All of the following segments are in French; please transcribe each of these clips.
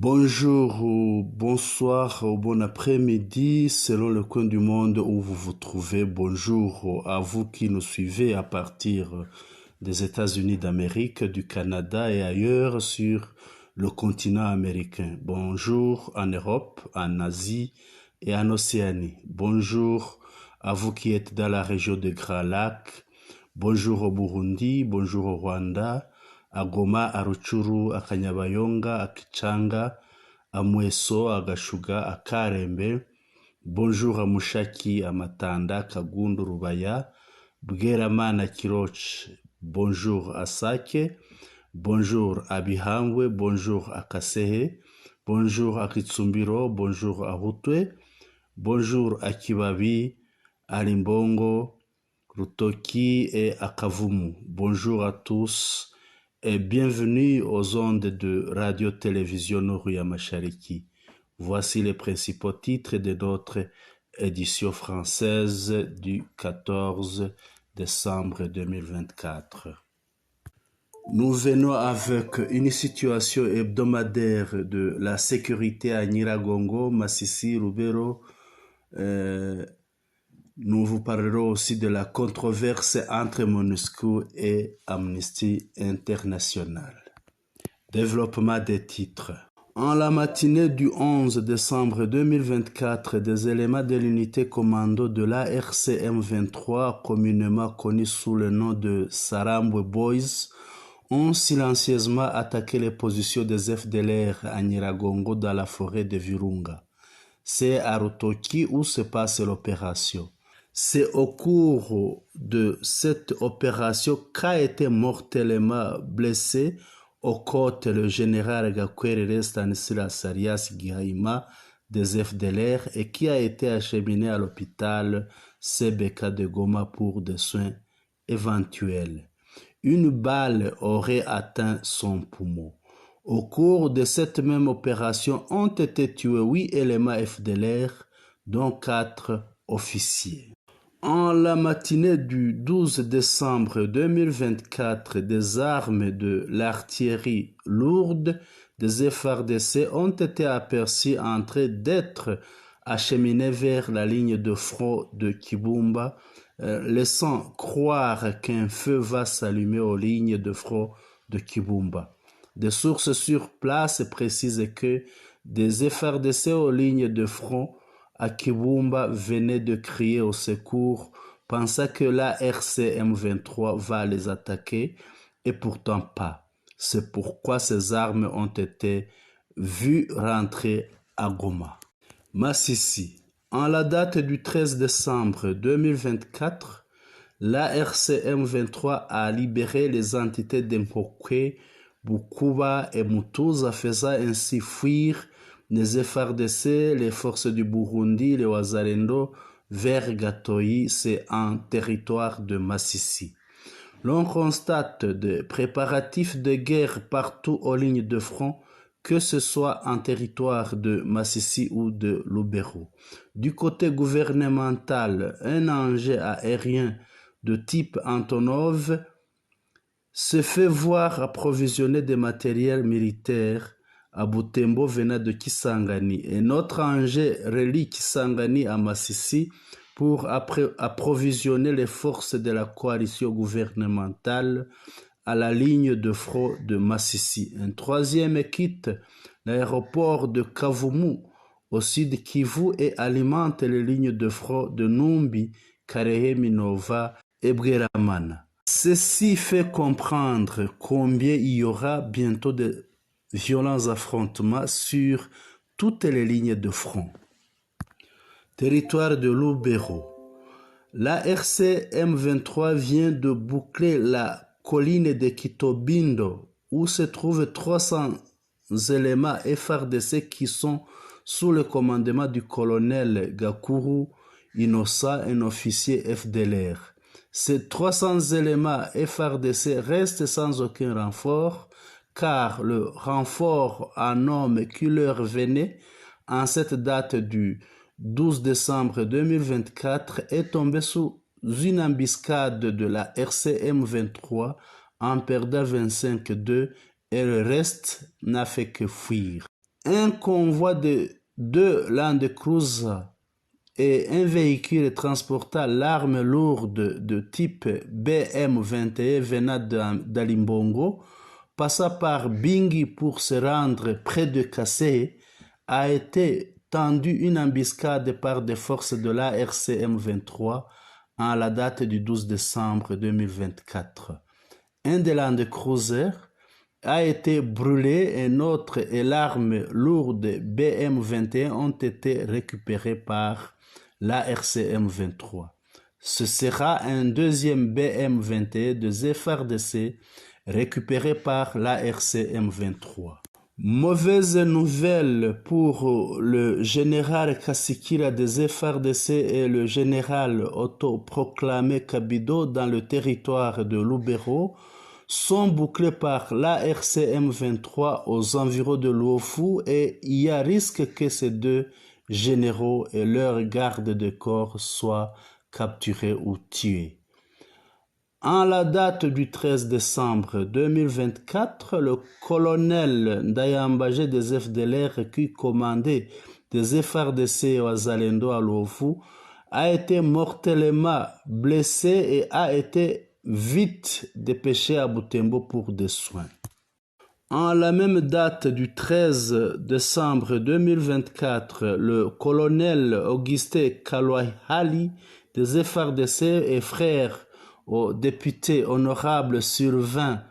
Bonjour ou bonsoir ou bon après-midi selon le coin du monde où vous vous trouvez. Bonjour à vous qui nous suivez à partir des États-Unis d'Amérique, du Canada et ailleurs sur le continent américain. Bonjour en Europe, en Asie et en Océanie. Bonjour à vous qui êtes dans la région de Grand Lac. Bonjour au Burundi, bonjour au Rwanda, à Goma, à Rutshuru, à Kanyabayonga, à Kichanga, à Mweso, à Gashuga, à Karembe. Bonjour à Mushaki, à Matanda, Kagundu, Rubaya, Bweramana, Kiroch. Bonjour à Sake. Bonjour à Bihangwe, bonjour à Kasehe. Bonjour à Kitsumbiro, bonjour à Hutwe. Bonjour à Kibabi, à Limbongo, Rutoki et à Kavumu. Bonjour à tous et bienvenue aux ondes de Radio-Télévision Nourya Mashariki. Voici les principaux titres de notre édition française du 14 décembre 2024. Nous venons avec une situation hebdomadaire de la sécurité à Nyiragongo, Masisi, Lubero. Nous vous parlerons aussi de la controverse entre MONUSCO et Amnesty International. Développement des titres. En la matinée du 11 décembre 2024, des éléments de l'unité commando de l'ARCM 23, communément connu sous le nom de Sarambwe Boys, ont silencieusement attaqué les positions des FDLR à Nyiragongo dans la forêt de Virunga. C'est à Rutoki où se passe l'opération. C'est au cours de cette opération qu'a été mortellement blessé aux côtes le général Gakwerere Stanislas Arias Gihaima des FDLR et qui a été acheminé à l'hôpital CBK de Goma pour des soins éventuels. Une balle aurait atteint son poumon. Au cours de cette même opération ont été tués 8 éléments FDLR, dont 4 officiers. En la matinée du 12 décembre 2024, des armes de l'artillerie lourde des FARDC ont été aperçues en train d'être acheminées vers la ligne de front de Kibumba, laissant croire qu'un feu va s'allumer aux lignes de front de Kibumba. Des sources sur place précisent que des FARDC aux lignes de front à Kibumba venaient de crier au secours, pensant que la RCM 23 va les attaquer, et pourtant pas. C'est pourquoi ces armes ont été vues rentrer à Goma. Masisi. En la date du 13 décembre 2024, la RCM 23 a libéré les entités d'Empokwe, Bukuba et Mutuza, faisant ainsi fuir les FARDC, les forces du Burundi, les Wazalendo, vers Gatoyi, c'est un territoire de Masisi. L'on constate des préparatifs de guerre partout aux lignes de front, que ce soit en territoire de Masisi ou de Lubero. Du côté gouvernemental, un engin aérien de type Antonov se fait voir approvisionner des matériels militaires à Butembo venant de Kisangani et notre engin relie Kisangani à Masisi pour approvisionner les forces de la coalition gouvernementale à la ligne de front de Masisi. Un troisième quitte l'aéroport de Kavumu au sud Kivu et alimente les lignes de front de Numbi, Karehe Minova et Bweramana. Ceci fait comprendre combien il y aura bientôt de violents affrontements sur toutes les lignes de front. Territoire de Lubero. La RCM 23 vient de boucler la colline de Kitobindo où se trouvent 300 éléments FARDC qui sont sous le commandement du colonel Gakuru Innocent, un officier FDLR. Ces 300 éléments FARDC restent sans aucun renfort, car le renfort en hommes qui leur venait en cette date du 12 décembre 2024 est tombé sous une embuscade de la RCM 23 en perdant 25-2 et le reste n'a fait que fuir. un convoi de 2 Land Cruiser et un véhicule transportant l'arme lourde de type BM-21 venant d'Alimbongo, passa par Bingi pour se rendre près de Kassé, a été tendu une embuscade par des forces de l'ARC M23 en la date du 12 décembre 2024. Un des Land Cruiser a été brûlé et un autre et l'arme lourde BM-21 ont été récupérés par l'ARC M23. Ce sera un deuxième BM-21 de FARDC récupéré par l'ARC M23. Mauvaise nouvelle pour le général Kassikira des FARDC et le général autoproclamé Kabido dans le territoire de Lubero sont bouclés par l'ARC M23 aux environs de Luofu et il y a risque que ces deux généraux et leurs gardes de corps soient capturés ou tués. En la date du 13 décembre 2024, le colonel Ndayambaje des FDLR qui commandait des FARDC au Zalendo à Luofu a été mortellement blessé et a été vite dépêché à Butembo pour des soins. En la même date du 13 décembre 2024, le colonel Augustin Kalwahali des FARDC et frère au député honorable Sylvain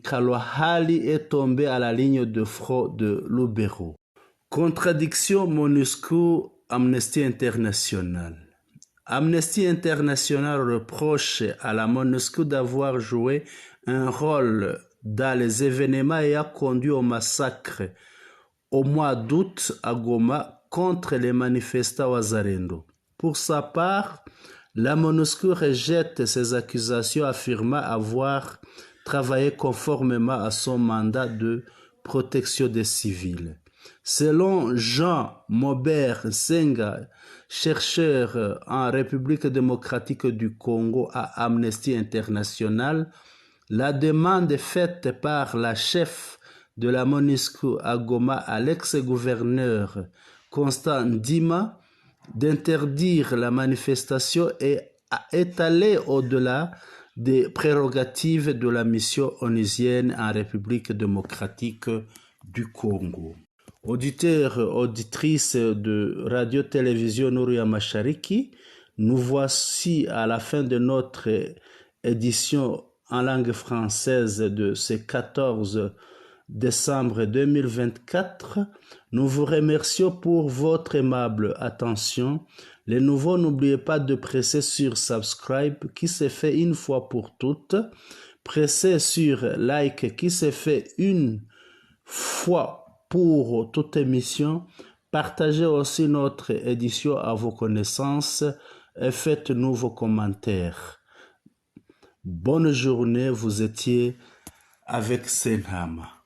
Kalwahali est tombé à la ligne de front de Lubero. Contradiction MONUSCO-Amnesty International. Amnesty International reproche à la MONUSCO d'avoir joué un rôle dans les événements ayant conduit au massacre au mois d'août à Goma contre les manifestants Wazalendo. Pour sa part, la MONUSCO rejette ces accusations affirmant avoir travaillé conformément à son mandat de protection des civils. Selon Jean Maubert Senga, chercheur en République démocratique du Congo à Amnesty International, la demande faite par la chef de la MONUSCO à Goma à l'ex-gouverneur Constant Ndima d'interdire la manifestation est allée au-delà des prérogatives de la mission onusienne en République démocratique du Congo. Auditeurs, auditrices de Radio-Télévision Nourya Mashariki, nous voici à la fin de notre édition en langue française de ce 14 décembre 2024. Nous vous remercions pour votre aimable attention. Les nouveaux, n'oubliez pas de presser sur subscribe qui se fait une fois pour toutes. Pressez sur like qui se fait une fois pour toute émission. Partagez aussi notre édition à vos connaissances et faites-nous vos commentaires. Bonne journée, vous étiez avec Senhama.